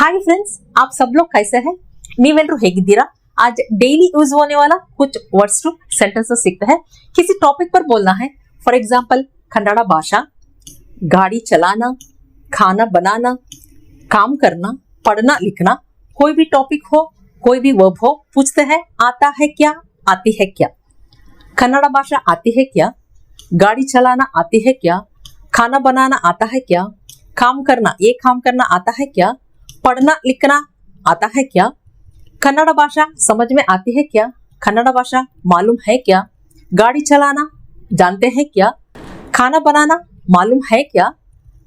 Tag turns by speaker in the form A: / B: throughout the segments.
A: Hi friends, आप सब लोग कैसे हैं? ನೀವೆಲ್ಲರೂ ಹೇಗಿದ್ದೀರಾ? आज डेली यूज होने वाला कुछ वर्ड्स टू सेंटेंसेस सीखते हैं। किसी टॉपिक पर बोलना है। फॉर एग्जांपल कन्नड़ा भाषा, गाड़ी चलाना, खाना बनाना, काम करना, पढ़ना लिखना, कोई भी टॉपिक हो, कोई भी वर्ब हो, पूछते हैं आता है क्या, आती है क्या। कन्नड़ा भाषा आती है क्या, गाड़ी चलाना आती है क्या, खाना बनाना आता है क्या, काम करना, ये काम करना आता है क्या, पढ़ना लिखना आता है क्या, कन्नड़ भाषा समझ में आती है क्या, कन्नड़ भाषा मालूम है क्या, गाड़ी चलाना जानते हैं क्या, खाना बनाना मालूम है क्या,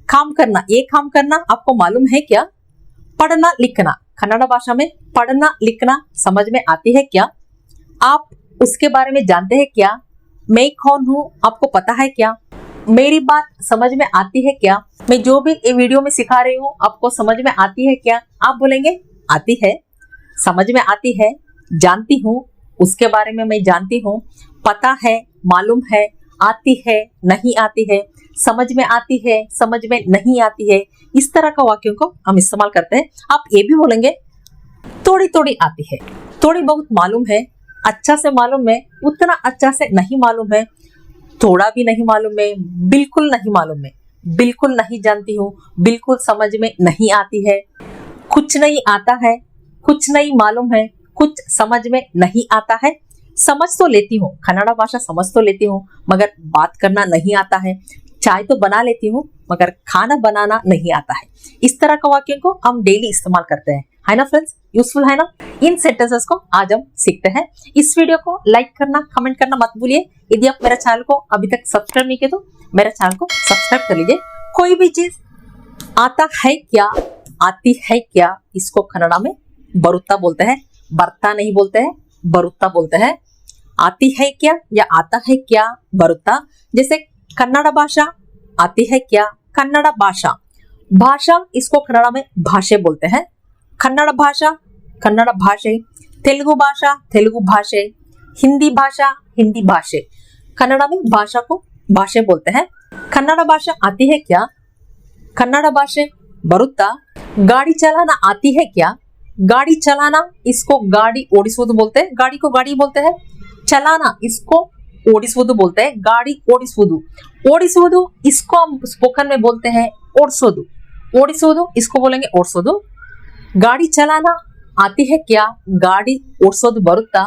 A: काम करना, ये काम करना आपको मालूम है क्या, पढ़ना लिखना, कन्नड़ भाषा में पढ़ना लिखना समझ में आती है क्या, आप उसके बारे में जानते हैं क्या, मैं कौन हूँ आपको पता है क्या, मेरी बात समझ में आती है क्या, मैं जो भी ये वीडियो में सिखा रही हूँ आपको समझ में आती है क्या। आप बोलेंगे आती है, समझ में आती है, जानती हूँ, उसके बारे में मैं जानती हूँ, पता है, मालूम है, आती है, नहीं आती है, समझ में आती है, समझ में नहीं आती है। इस तरह का वाक्यों को हम इस्तेमाल करते हैं। आप ये भी बोलेंगे थोड़ी थोड़ी आती है, थोड़ी बहुत मालूम है, अच्छा से मालूम है, उतना अच्छा से नहीं मालूम है, थोड़ा भी नहीं मालूम है, बिल्कुल नहीं मालूम है, बिल्कुल नहीं जानती हूँ, बिल्कुल समझ में नहीं आती है, कुछ नहीं आता है, कुछ नहीं मालूम है, कुछ समझ में नहीं आता है, समझ तो लेती हूँ, कन्नड़ भाषा समझ तो लेती हूँ मगर बात करना नहीं आता है, चाय तो बना लेती हूँ मगर खाना बनाना नहीं आता है। इस तरह का वाक्यों को हम डेली इस्तेमाल करते हैं, है ना फ्रेंड्स? यूजफुल है ना? इन सेंटेंसेस को आज हम सीखते हैं। इस वीडियो को लाइक करना, कमेंट करना मत भूलिए। यदि आप मेरे चैनल को अभी तक सब्सक्राइब नहीं किए तो मेरे चैनल को सब्सक्राइब कर लीजिए। कोई भी चीज आता है क्या, आती है क्या, इसको कन्नड़ा में बरुत्ता बोलते हैं। बर्ता नहीं बोलते हैं, बरुत्ता बोलते हैं। आती है क्या या आता है क्या, बरुत्ता। जैसे कन्नड़ भाषा आती है क्या, कन्नड़ भाषा, भाषा इसको कन्नड़ा में भाषे बोलते हैं। कन्नड़ भाषा, कन्नड़ भाषे, तेलुगु भाषा, तेलुगु भाषे, हिंदी भाषा, हिंदी भाषे। कन्नड़ा में भाषा को भाषे बोलते हैं। कन्नड़ भाषा आती है क्या, कन्नड़ भाषे बरुत्ता। गाड़ी चलाना आती है क्या, गाड़ी चलाना इसको गाड़ी ओडिसुವುದು बोलते हैं, गाड़ी को गाड़ी बोलते हैं। चलाना इसको ओडिसुವುದು बोलते हैं, गाड़ी ओडिसुವುದು। ओडिसुವುದು इसको हम स्पोकन में बोलते हैं ओडिसोದು, ओडिसोದು इसको बोलेंगे ओडिसोದು। गाड़ी चलाना आती है क्या, गाड़ी ओडिसोದು बरुत्ता।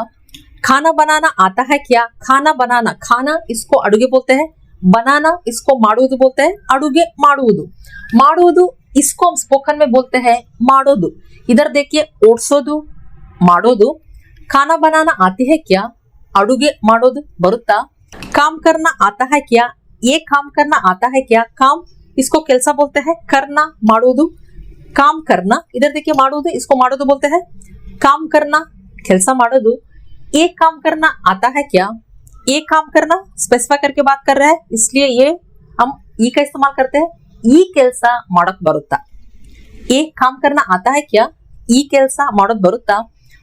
A: खाना बनाना आता है क्या, खाना बनाना, खाना इसको अಡುಗೆ बोलते हैं, बनाना इसको ಮಾಡುವುದು बोलते हैं, अಡುಗೆ ಮಾಡುವುದು। ಮಾಡುವುದು इसको हम स्पोकन में बोलते हैं ಮಾಡೋದು। इधर देखिए ओडिसोದು, ಮಾಡೋದು। खाना बनाना आती है क्या, अಡುಗೆ ಮಾಡೋದು बरुत्ता। काम करना आता है क्या, ये काम करना आता है क्या, काम इसको ಕೆಲಸ बोलते हैं, करना ಮಾಡೋದು, काम करना। इधर देखिए ಮಾಡೋದು इसको ಮಾಡೋದು बोलते हैं, काम करना, ಕೆಲಸ ಮಾಡೋದು। ये काम करना आता है क्या, ये काम करना स्पेसिफाई करके बात कर रहे हैं इसलिए ये हम ई का इस्तेमाल करते हैं। ಈ ಕೆಲಸ ಮಾಡಕ್ ಬರುತ್ತಾ, ये काम करना आता है क्या, ಈ ಕೆಲಸ ಮಾಡೋದು ಬರುತ್ತಾ।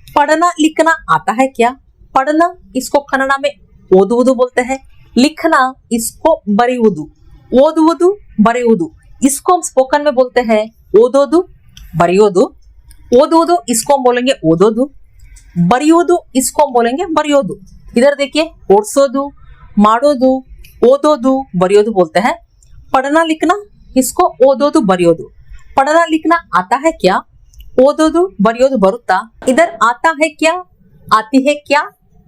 A: पढ़ना लिखना आता है क्या, पढ़ना इसको कन्नड़ा में ಓದುವುದು बोलते हैं, लिखना इसको ಬರೆಯುವುದು, ಓದುವುದು ಬರೆಯುವುದು। इसको हम स्पोकन में बोलते हैं ಓದೋದು ಬರೆಯೋದು। ಓದುವುದು इसको हम बोलेंगे ಓದೋದು, ಬರೆಯೋದು इसको हम बोलेंगे ಬರೆಯೋದು। इधर देखिए ಓಡಿಸೋದು, ಮಾಡೋದು, ಓದೋದು, ಬರೆಯೋದು बोलते हैं। पढ़ना लिखना इसको ಓದೋದು ಬರೆಯೋದು। पढ़ना लिखना आता है क्या, ಓದೋದು ಬರೆಯೋದು ಬರುತ್ತಾ। इधर आता है क्या, आती है क्या,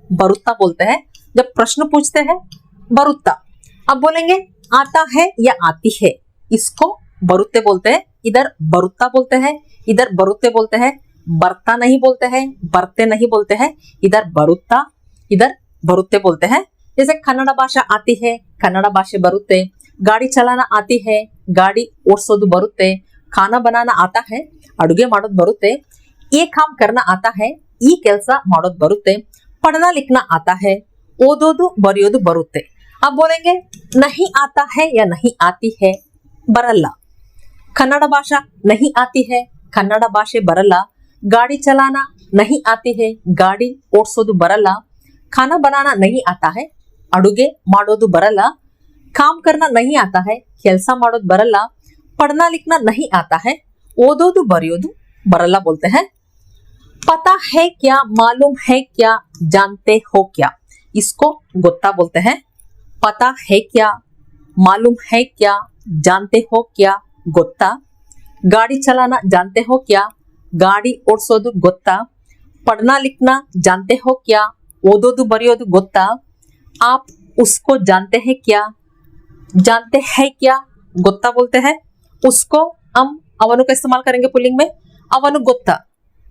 A: बरुत्ता बोलते हैं। जब प्रश्न पूछते हैं बरुत्ता, अब बोलेंगे आता है या आती है, इसको बरुत्ते बोलते हैं। इधर बरुत्ता बोलते हैं, इधर बरुत्ते बोलते हैं। बरता नहीं बोलते हैं, बरते नहीं बोलते हैं, इधर बरुत्ता, इधर बरुत्ते बोलते हैं। जैसे कन्नड़ भाषा आती है, कन्नड़ भाषे बरुत्ते। गाड़ी चलाना आती है, गाड़ी ओडिसೋದು बरुत्ते। खाना बनाना आता है, अಡುಗೆ ಮಾಡೋದು बरुत्ते। ये काम करना आता है, ಈ ಕೆಲಸ ಮಾಡೋದು बरुत्ते। पढ़ना लिखना आता है, ಓದೋದು ಬರೆಯೋದು बरुत्ते। अब बोलेंगे नहीं आता है या नहीं आती है, बरಲ್ಲ। कन्नड़ भाषा नहीं आती है, कन्नड़ भाषे बरಲ್ಲ। गाड़ी चलाना नहीं आती है, गाड़ी ಓಡಿಸೋದು ಬರಲ್ಲ। खाना बनाना नहीं आता है, ಅಡುಗೆ ಮಾಡೋದು ಬರಲ್ಲ। काम करना नहीं आता है, ಕೆಲಸ ಮಾಡೋದು ಬರಲ್ಲ। पढ़ना लिखना नहीं आता है, ಓದೋದು ಬರೆಯೋದು बरला बोलते हैं। पता है क्या, मालूम है क्या, जानते हो क्या, इसको गोत्ता बोलते हैं। पता है क्या, मालूम है क्या, जानते हो क्या, गोत्ता। गाड़ी चलाना जानते हो क्या, गाड़ी ओडिसोದು गोत्ता। पढ़ना लिखना जानते हो क्या, ओदोದು बರೆಯೋದು गोत्ता। आप उसको जानते हैं क्या, जानते हैं क्या, गोत्ता बोलते हैं। उसको हम ಅವನು का इस्तेमाल करेंगे पुल्लिंग में, ಅವನು गोत्ता।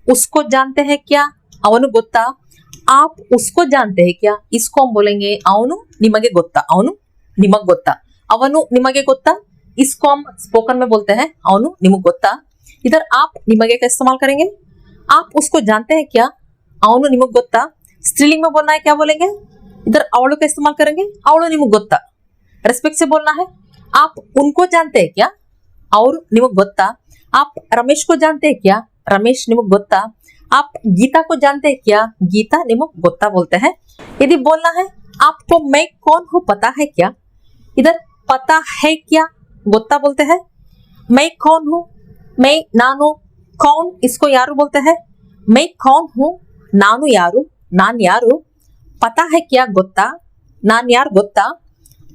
A: उसको जानते हैं क्या, ಅವನು गोत्ता। आप उसको जानते हैं क्या, इसको हम बोलेंगे ಅವನು ನಿಮಗೆ ಗೊತ್ತಾ, ಅವನು ನಿಮಗೆ ಗೊತ್ತಾ, ಅವನು ನಿಮಗೆ ಗೊತ್ತಾ। इसको हम स्पोकन में बोलते हैं ಅವನು ನಿಮಗೆ ಗೊತ್ತಾ। इधर आप ನಿಮಗೆ का इस्तेमाल करेंगे। आप उसको जानते हैं क्या, ಅವನು ನಿಮಗೆ ಗೊತ್ತಾ। स्त्रीलिंग में बोलना है, क्या बोलेंगे, इधर ಅವಳು का इस्तेमाल करेंगे, ಅವಳು ನಿಮಗೆ ಗೊತ್ತಾ। रेस्पेक्ट से बोलना है। आप उनको जानते हैं क्या, और ನಿಮಗೆ ಗೊತ್ತಾ। आप रमेश को जानते हैं क्या, रमेश निमग गोत्ता। आप गीता को जानते हैं क्या, गीता निमग गोत्ता बोलते हैं। यदि बोलना है आपको मैं कौन हूँ पता है क्या, इधर पता है क्या गोत्ता बोलते हैं। मैं कौन हूँ, मैं नानु, कौन इसको यारू बोलते हैं। मैं कौन हूँ, नानु यारू, नान यारू। पता है क्या गोत्ता, नान यार गोत्ता।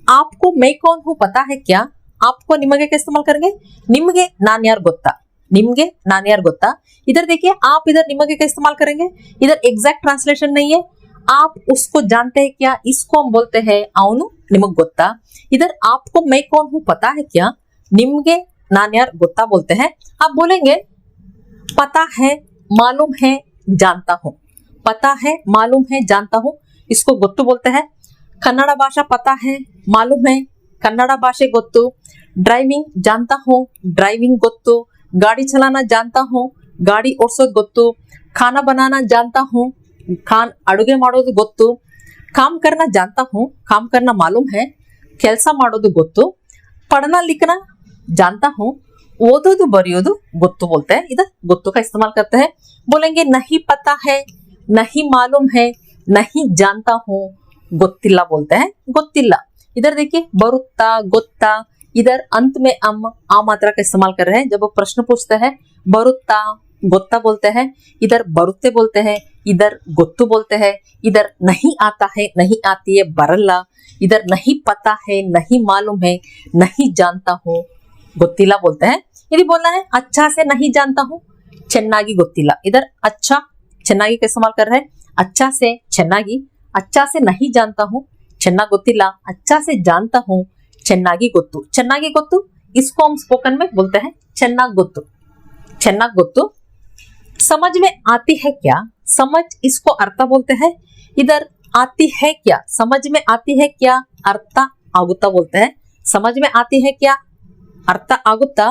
A: आपको मैं कौन हूँ पता है क्या, आपको निमगे का इस्तेमाल करेंगे, निमगे नान यार गोत्ता, निमगे नान यार गोत्ता। इधर देखिए, आप इधर निमगे का इस्तेमाल करेंगे, इधर एग्जैक्ट ट्रांसलेशन नहीं है। आप उसको जानते हैं क्या, इसको हम बोलते हैं ಅವನು ನಿಮಗೆ ಗೊತ್ತಾ। इधर आपको मैं कौन हूँ पता है क्या, निमगे नान यार गोत्ता बोलते हैं। आप बोलेंगे पता है, मालूम है, जानता हूँ। पता है, मालूम है, जानता हूँ, इसको ಗೊತ್ತು बोलते हैं। कन्नड़ भाषा पता है, मालूम है, कन्नड़ भाषे ಗೊತ್ತು। ड्राइविंग जानता हूँ, ड्राइविंग ಗೊತ್ತು। गाड़ी चलाना जानता हूँ, गाड़ी ओडिसೋದು ಗೊತ್ತು। खाना बनाना जानता हूँ, अಡುಗೆ ಮಾಡೋದು ಗೊತ್ತು। काम करना जानता हूँ, काम करना मालूम है, ಕೆಲಸ ಮಾಡೋದು ಗೊತ್ತು। पढ़ना लिखना जानता हूँ, ಓದೋದು ಬರೆಯೋದು ಗೊತ್ತು बोलते हैं। इधर ಗೊತ್ತು का इस्तेमाल करते हैं। बोलेंगे नहीं पता है, नहीं मालूम है, नहीं जानता हूँ, ಗೊತ್ತಿಲ್ಲ बोलते हैं, ಗೊತ್ತಿಲ್ಲ। इधर देखिए, ಬರುತ್ತಾ, ಗೊತ್ತಾ, इधर अंत में हम आ मात्रा का इस्तेमाल कर रहे हैं। जब वो प्रश्न पूछते हैं बरुत्ता गोत्ता बोलते हैं, इधर बरुत्ते बोलते हैं, इधर गोत्तु बोलते हैं। इधर नहीं आता है, नहीं आती है, बरल्ला। इधर नहीं पता है, नहीं मालूम है, नहीं जानता हूँ, गोत्तिला बोलते हैं। यदि बोलना है अच्छा से नहीं जानता हूँ, ಚೆನ್ನಾಗಿ ಗೊತ್ತಿಲ್ಲ। इधर अच्छा ಚೆನ್ನಾಗಿ का इस्तेमाल कर रहे हैं, अच्छा से ಚೆನ್ನಾಗಿ। अच्छा से नहीं जानता हूँ, ಚೆನ್ನಾಗಿ ಗೊತ್ತಿಲ್ಲ। अच्छा से जानता हूँ, ಚೆನ್ನಾಗಿ ಗೊತ್ತು। ಚೆನ್ನಾಗಿ ಗೊತ್ತು, इसको हम स्पोकन में बोलते हैं ಚೆನ್ನಾಗಿ ಗೊತ್ತು, ಚೆನ್ನಾಗಿ ಗೊತ್ತು। समझ में आती है क्या, समझ इसको अर्थ बोलते हैं। इधर आती है क्या, समझ में आती है क्या, अर्थ आगुत्ता बोलते हैं। समझ में आती है क्या, अर्थ आगुत्ता।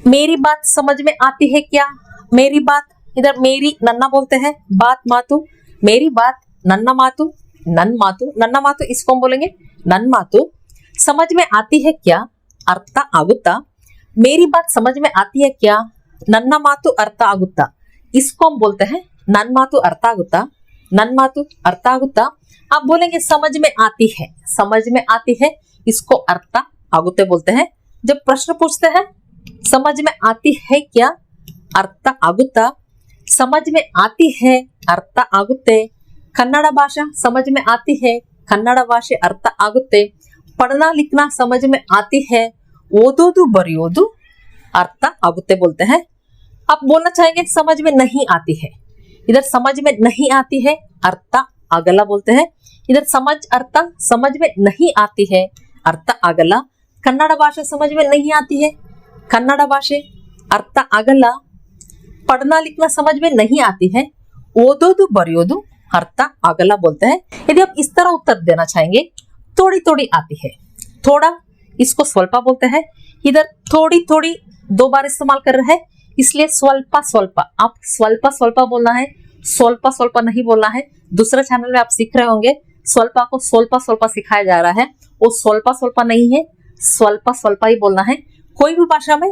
A: मेरी बात समझ में आती है क्या, मेरी बात, इधर मेरी नन्ना बोलते हैं, बात मातु। मेरी बात नन्ना मातु, नन मातु, नन्ना मातु, इसको हम बोलेंगे नन मातु। समझ में आती है क्या, अर्थ आगुत्ता। मेरी बात समझ में आती है क्या, ನನ್ನ ಮಾತು ಅರ್ಥ ಆಗುತ್ತಾ, इसको हम बोलते हैं ನನ್ನ ಮಾತು ಅರ್ಥ ಆಗುತ್ತಾ, ನನ್ನ ಮಾತು ಅರ್ಥ ಆಗುತ್ತಾ। आप बोलेंगे समझ में आती है, समझ में आती है, इसको अर्थ आगुत्ते बोलते हैं। जब प्रश्न पूछते हैं समझ में आती है क्या, अर्थ आगुत्ता। समझ में आती है, अर्थ आगुत्ते। कन्नड़ भाषा समझ में आती है, कन्नड़ भाषे अर्थ आगुत्ते। पढ़ना लिखना समझ में आती है, ಓದೋದು ಬರೆಯೋದು अर्थ आगुत्ते बोलते हैं। आप बोलना चाहेंगे समझ में नहीं आती है, इधर समझ में नहीं आती है, अर्थ ಆಗಲ್ಲ बोलते हैं। इधर समझ अर्थ समझ में नहीं आती है, अर्थ ಆಗಲ್ಲ। कन्नड़ भाषा समझ में नहीं आती है, कन्नड़ भाषे अर्थ ಆಗಲ್ಲ। पढ़ना लिखना समझ में नहीं आती है, ಓದೋದು ಬರೆಯೋದು अर्थ ಆಗಲ್ಲ बोलते हैं। यदि आप इस तरह उत्तर देना चाहेंगे, थोड़ी थोड़ी आती है, थोड़ा, इसको स्वल्पा बोलते हैं। इधर थोड़ी थोड़ी दो बार इस्तेमाल कर रहे हैं, इसलिए स्वल्पा स्वल्पा। आप स्वल्पा स्वल्पा बोलना है, स्वल्पा स्वल्पा नहीं बोलना है। दूसरे चैनल में आप सीख रहे होंगे स्वल्पा को स्वल्पा स्वल्पा सिखाया जा रहा है, वो स्वल्पा स्वल्पा नहीं है, स्वल्पा स्वल्पा ही बोलना है। कोई भी भाषा में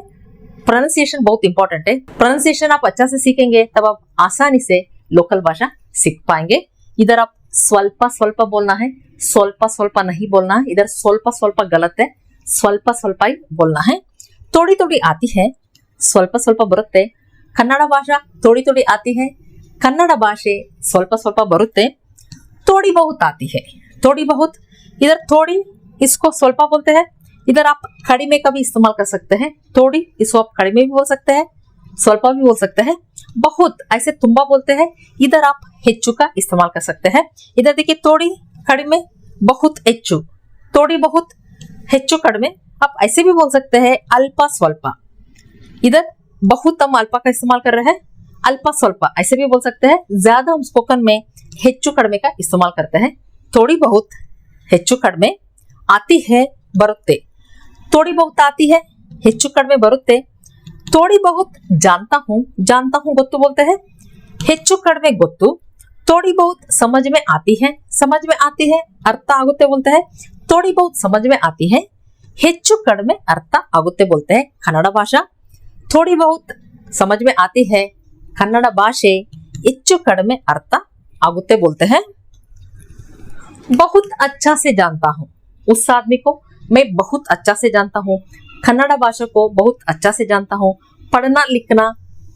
A: प्रोनाउंसिएशन बहुत इंपॉर्टेंट है। प्रोनाउंसिएशन आप अच्छा से सीखेंगे तब आप आसानी से लोकल भाषा सीख पाएंगे। इधर आप स्वल्पा स्वल्पा बोलना है, स्वल्पा स्वल्पा नहीं बोलना है। इधर स्वल्पा स्वल्पा गलत है, स्वल्पा स्वल्पा ही बोलना है। थोड़ी थोड़ी आती है, स्वल्प स्वल्प बरुत्ते। ಕನ್ನಡ ಭಾಷಾ थोड़ी थोड़ी आती है, ಕನ್ನಡ ಭಾಷೆ ಸ್ವಲ್ಪ ಸ್ವಲ್ಪ ಬರುತ್ತೆ, थोड़ी बहुत आती है, थोड़ी बहुत, इधर थोड़ी इसको स्वल्पा बोलते हैं, इधर आप कड़िमे का भी इस्तेमाल कर सकते हैं, थोड़ी इसको आप कड़िमे भी बोल सकते हैं, स्वल्पा भी बोल सकते हैं, बहुत ऐसे तुम्बा बोलते हैं, इधर आप ಹೆಚ್ಚು का इस्तेमाल कर सकते हैं। इधर देखिए थोड़ी कड़िमे, बहुत ಹೆಚ್ಚು, थोड़ी बहुत ಹೆಚ್ಚು कड़िमे, आप ऐसे भी बोल सकते हैं अल्पा स्वल्पा। इधर बहुत हम अल्पा का इस्तेमाल कर रहे हैं, अल्पा स्वल्पा ऐसे भी बोल सकते हैं। ज्यादा हम स्पोकन में ಹೆಚ್ಚು कड़िमे का इस्तेमाल करते हैं। थोड़ी बहुत ಹೆಚ್ಚು कड़िमे आती है बरुत्ते, थोड़ी बहुत आती है, ಹೆಚ್ಚು कड़िमे बरुत्ते, थोड़ी बहुत जानता हूँ ಗೊತ್ತು बोलते हैं, ಹೆಚ್ಚು कड़िमे ಗೊತ್ತು, थोड़ी बहुत समझ में आती है अर्थ आगुत्ते बोलते हैं, थोड़ी बहुत समझ में आती है, ಹೆಚ್ಚು कड़िमे अर्थ आगुत्ते बोलते हैं। कन्नड़ भाषा थोड़ी बहुत समझ में आती है, कन्नड़ भाषे ಹೆಚ್ಚು कड़िमे अर्थ आगुत्ते बोलते हैं। बहुत अच्छा से जानता हूँ, उस आदमी को मैं बहुत अच्छा से जानता हूँ, कन्नड़ भाषा को बहुत अच्छा से जानता हूँ, पढ़ना लिखना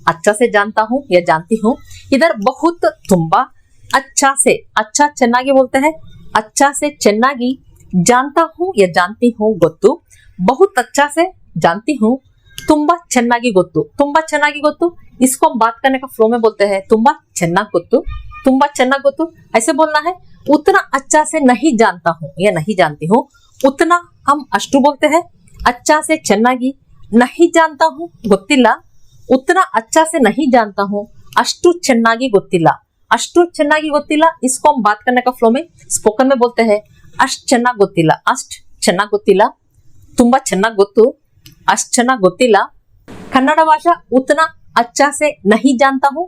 A: अच्छा से जानता हूँ या जानती हूँ। इधर बहुत ತುಂಬಾ अच्छा से, अच्छा ಚೆನ್ನಾಗಿ बोलते हैं, अच्छा से ಚೆನ್ನಾಗಿ जानता हूँ या जानती हूँ ಗೊತ್ತು, बहुत अच्छा से जानती हूँ, ತುಂಬಾ ಚೆನ್ನಾಗಿ ಗೊತ್ತು, ತುಂಬಾ ಚೆನ್ನಾಗಿ ಗೊತ್ತು, इसको हम बात करने का फ्लो में बोलते हैं ತುಂಬಾ ಚೆನ್ನಾಗಿ ಗೊತ್ತು, ತುಂಬಾ ಚೆನ್ನಾಗಿ ಗೊತ್ತು ऐसे बोलना है। उतना अच्छा से नहीं जानता हूँ या नहीं जानती हूँ, उतना हम अಷ್ಟು बोलते हैं, अच्छा से ಚೆನ್ನಾಗಿ, नहीं जानता हूँ ಗೊತ್ತಿಲ್ಲ, उतना अच्छा से नहीं जानता हूँ, ಅಷ್ಟು ಚೆನ್ನಾಗಿ ಗೊತ್ತಿಲ್ಲ, ಅಷ್ಟು ಚೆನ್ನಾಗಿ ಗೊತ್ತಿಲ್ಲ, इसको हम बात करने का फ्लो में स्पोकन में बोलते हैं ಅಷ್ಟು ಚೆನ್ನಾಗಿ ಗೊತ್ತಿಲ್ಲ, ಅಷ್ಟು ಚೆನ್ನಾಗಿ ಗೊತ್ತಿಲ್ಲ, ತುಂಬಾ ಚೆನ್ನಾಗಿ ಗೊತ್ತು, ಅಷ್ಟು ಚೆನ್ನಾಗಿ ಗೊತ್ತಿಲ್ಲ। कन्नड़ भाषा उतना अच्छा से नहीं जानता हूँ,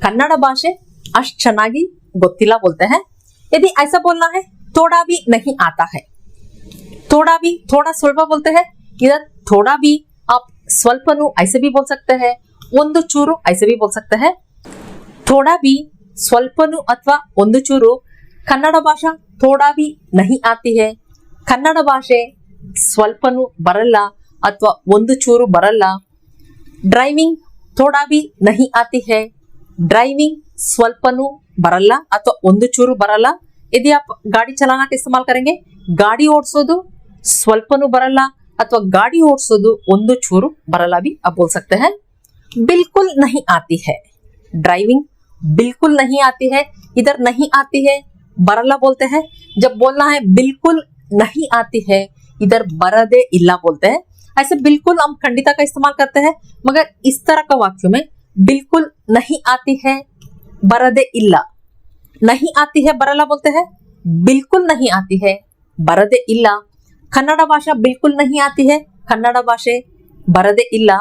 A: कन्नड़ भाषे अष्ट ಚೆನ್ನಾಗಿ ಗೊತ್ತಿಲ್ಲ बोलते हैं। यदि ऐसा बोलना है थोड़ा भी नहीं आता है, थोड़ा भी, थोड़ा स्वल्प बोलते हैं, इधर थोड़ा भी आप स्वल्पनु ऐसे भी बोल सकते हैं, ಒಂದು ಚೂರು ऐसे भी बोल सकते हैं। थोड़ा भी, स्वल्पनु अथवा ಒಂದು ಚೂರು, कन्नड़ भाषा थोड़ा भी नहीं आती है, कन्नड़ भाषे स्वल्पनु बरಲ್ಲ अथवा ಒಂದು ಚೂರು बरಲ್ಲ। ड्राइविंग थोड़ा भी नहीं आती है, ड्राइविंग स्वल्पनु बरಲ್ಲ अथवा ಒಂದು ಚೂರು बरಲ್ಲ। यदि आप गाड़ी चलाना का इस्तेमाल करेंगे, गाड़ी ओडिसोದು स्वल्पनु बरಲ್ಲ अथवा गाड़ी ओडिसोದು ಒಂದು ಚೂರು बरಲ್ಲ भी आप बोल सकते हैं। बिल्कुल नहीं आती है, ड्राइविंग बिल्कुल नहीं आती है, इधर नहीं आती है बरಲ್ಲ बोलते हैं। जब बोलना है बिल्कुल नहीं आती है, इधर बरदे इल्ला बोलते हैं। ऐसे बिल्कुल हम खंडिता का इस्तेमाल करते हैं, मगर इस तरह का वाक्य में बिल्कुल नहीं आती है बरदे इल्ला, नहीं आती है बरಲ್ಲ बोलते हैं, बिल्कुल नहीं आती है बरदे इल्ला। कन्नड़ भाषा बिल्कुल नहीं आती है, कन्नड़ भाषे बरदे इल्ला।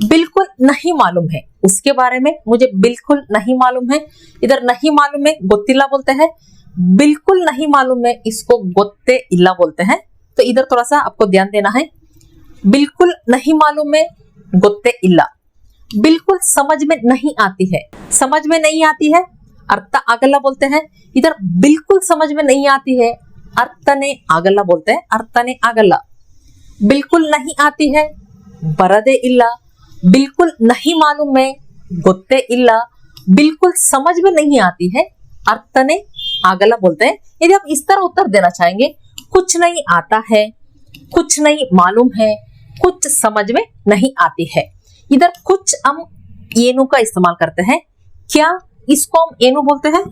A: बिल्कुल नहीं मालूम है, उसके बारे में मुझे बिल्कुल नहीं मालूम है, इधर नहीं मालूम है ಗೊತ್ತಿಲ್ಲ बोलते हैं, बिल्कुल नहीं मालूम है इसको ಗೊತ್ತೇ ಇಲ್ಲ बोलते हैं। तो इधर थोड़ा सा आपको ध्यान देना है, बिल्कुल नहीं मालूम है ಗೊತ್ತೇ ಇಲ್ಲ, बिल्कुल समझ में नहीं आती है, समझ में नहीं आती है अर्थ ಆಗಲ್ಲ बोलते हैं। इधर बिल्कुल समझ में नहीं आती है, अर्थने ಆಗಲ್ಲ बोलते हैं, अर्थने ಆಗಲ್ಲ। बिल्कुल नहीं आती है बरदे इल्ला, बिल्कुल नहीं मालूम है ಗೊತ್ತೇ ಇಲ್ಲ, बिल्कुल समझ में नहीं आती है अर्थने ಆಗಲ್ಲ बोलते हैं। यदि आप इस तरह उत्तर देना चाहेंगे, कुछ नहीं आता है, कुछ नहीं मालूम है, कुछ समझ में नहीं आती है। इधर कुछ हम ಏನು का इस्तेमाल करते हैं, क्या इसको हम ಏನು बोलते हैं,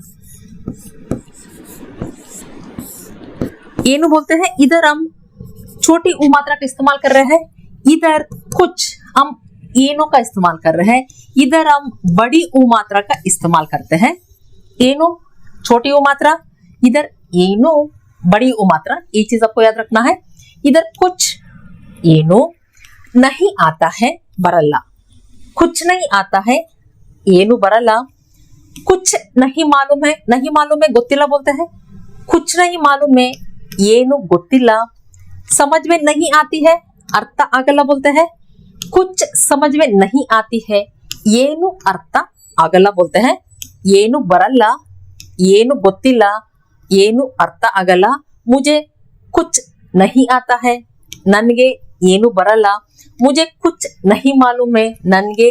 A: ಏನು बोलते हैं। इधर हम छोटी ऊ मात्रा का इस्तेमाल कर रहे हैं, इधर कुछ हम ಏನೋ का इस्तेमाल कर रहे हैं, इधर हम बड़ी ऊ मात्रा का इस्तेमाल करते हैं। ಏನೋ छोटी ऊ मात्रा, इधर ಏನೋ बड़ी ऊ मात्रा, ये चीज आपको याद रखना है। इधर कुछ ಏನೋ नहीं आता है बरಲ್ಲ, कुछ नहीं आता है ಏನು बरಲ್ಲ। कुछ नहीं मालूम है, नहीं मालूम है ಗೊತ್ತಿಲ್ಲ बोलते हैं, कुछ नहीं मालूम है ಏನು ಗೊತ್ತಿಲ್ಲ। समझ में नहीं आती है अर्थ ಆಗಲ್ಲ बोलते हैं, कुछ समझ में नहीं आती है ಏನು अर्थ ಆಗಲ್ಲ बोलते हैं। ಏನು ಬರಲ್ಲ, ಏನು ಗೊತ್ತಿಲ್ಲ, ಏನು अर्थ ಆಗಲ್ಲ। मुझे कुछ नहीं आता है, ನನಗೆ ಏನು ಬರಲ್ಲ। मुझे कुछ नहीं मालूम है, ನನಗೆ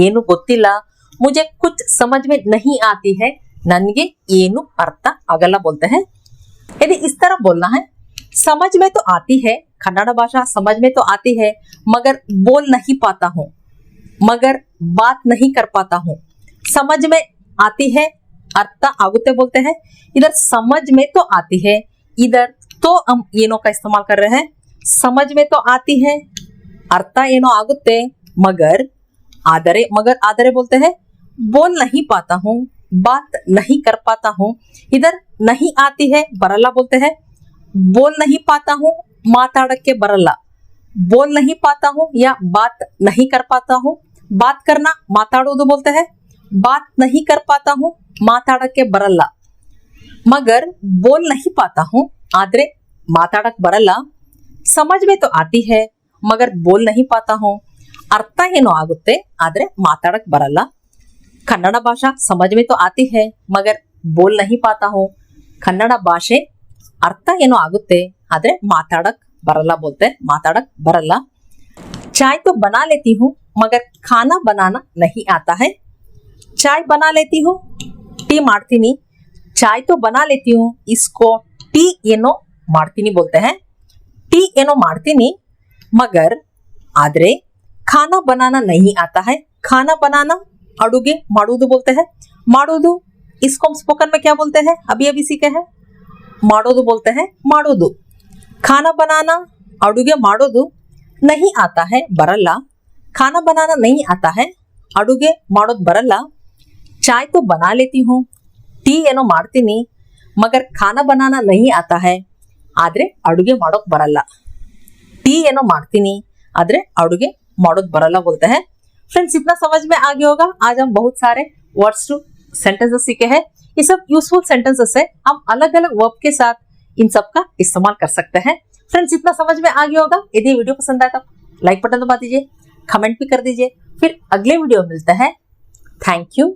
A: ಏನು ಗೊತ್ತಿಲ್ಲ, मुझे कुछ समझ में नहीं आती है, ननगे ಏನು ಅರ್ಥ ಆಗಲ್ಲ बोलते हैं। यदि इस तरह बोलना है, समझ में तो आती है, कन्नड़ भाषा समझ में तो आती है, मगर बोल नहीं पाता हूँ, मगर बात नहीं कर पाता हूँ। समझ में आती है, अर्थ आगुते बोलते हैं। इधर समझ में तो आती है, इधर तो हम ಏನೋ का इस्तेमाल कर रहे हैं। समझ में तो आती है, अर्थ ಏನೋ आगुते, मगर आदरे बोलते हैं। बोल नहीं पाता हूँ, बात नहीं कर पाता हूँ। इधर नहीं आती है, बरला बोलते हैं। बोल नहीं पाता हूँ, माताड़के बरला। बोल नहीं पाता हूँ या बात नहीं कर पाता हूँ। बात करना माताड़ोदु बोलते हैं। बात नहीं कर पाता हूँ, माताड़के बरला। मगर बोल नहीं पाता हूँ, आदरे माताड़क बरला। समझ में तो आती है, मगर बोल नहीं पाता हूँ। अर्थ ಏನೋ ಆಗುತ್ತೆ, ಆದ್ರೆ ಮಾತಾಡಕ್ ಬರಲ್ಲ। ಕನ್ನಡ ಭಾಷಾ समझ में तो आती है, मगर बोल नहीं पाता हूँ। ಕನ್ನಡ ಭಾಷೆ ಅರ್ಥ ಏನೋ ಆಗುತ್ತೆ, ಆದ್ರೆ ಮಾತಾಡಕ್ ಬರಲ್ಲ बोलते, ಮಾತಾಡಕ್ ಬರಲ್ಲ। चाय तो बना लेती हूँ, मगर खाना बनाना नहीं आता है। चाय बना लेती हूँ, ಟೀ ಮಾಡ್ತೀನಿ। चाय तो बना लेती हूँ, इसको ಟೀ ಏನೋ ಮಾಡ್ತೀನಿ बोलते हैं। ಟೀ ಏನೋ ಮಾಡ್ತೀನಿ, मगर आदरे खाना बनाना नहीं आता है। खाना बनाना अड़ुगे माडूदु बोलते हैं। माडूदु इसको हम स्पोकन में क्या बोलते हैं, अभी सीखे हैं, माडोदु बोलते हैं। माडोदु खाना बनाना अड़ुगे माडोदु नहीं आता है, बरला। खाना बनाना नहीं आता है, अड़ुगे माडोद बरला। चाय तो बना लेती हूँ, ಟೀ ಏನೋ ಮಾಡ್ತೀನಿ, मगर खाना बनाना नहीं आता है, आदरे अड़ुगे ಮಾಡೋಕ್ ಬರಲ್ಲ। ಟೀ ಏನೋ ಮಾಡ್ತೀನಿ, आदरे अड़ुगे ಮಾಡೋದ್ ಬರಲ್ಲ बोलते हैं। फ्रेंड्स, इतना समझ में आ गया होगा। आज हम बहुत सारे वर्ड्स टू सेंटेंसेस सीखे हैं। ये सब यूजफुल सेंटेंसेस है, हम अलग अलग वर्ब के साथ इन सब का इस्तेमाल कर सकते हैं। फ्रेंड्स, इतना समझ में आ गया होगा। यदि वीडियो पसंद आया तो लाइक बटन दबा दीजिए, कमेंट भी कर दीजिए। फिर अगले वीडियो मिलता है। Thank you.